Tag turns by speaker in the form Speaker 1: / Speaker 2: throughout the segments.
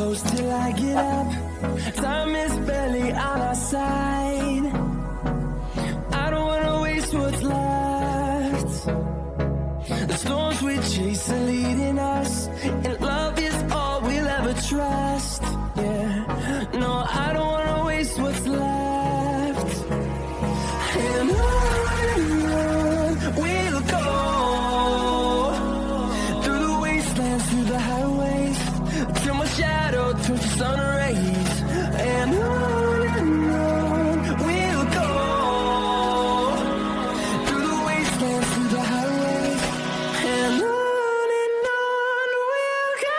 Speaker 1: close till I get up. Time is barely on our side. I don't wanna waste what's left. The storms we chase are leading us, and love is all we'll ever trust. Yeah, no, I don't wanna waste what's left. And on we'll go, through the wastelands, through the highways, till my shadow turns to sun rays. And on we'll go, through the wastelands, through the highways, and on we'll go.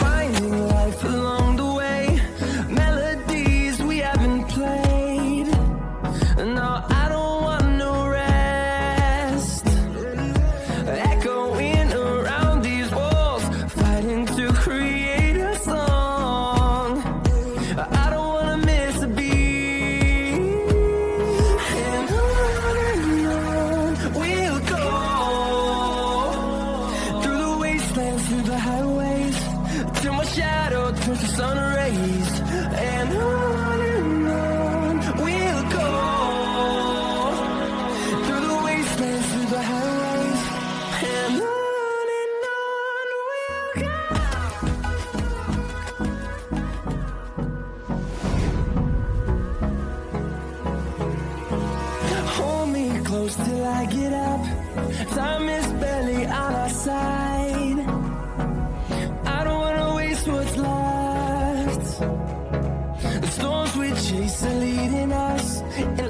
Speaker 1: Finding life along the way, melodies we haven't played. No, I don't want no rest. Echoing around these walls, fighting to create a song. I don't wanna miss a beat. And on we'll go, through the wastelands, through the highways, till my shadow turns to sun rays. And on we'll go, through the wastelands, through the highways, and on we'll go. Hold me close till I get up. Time is barely on our side. I don't wanna waste what's left. The storms we chase are leading us, and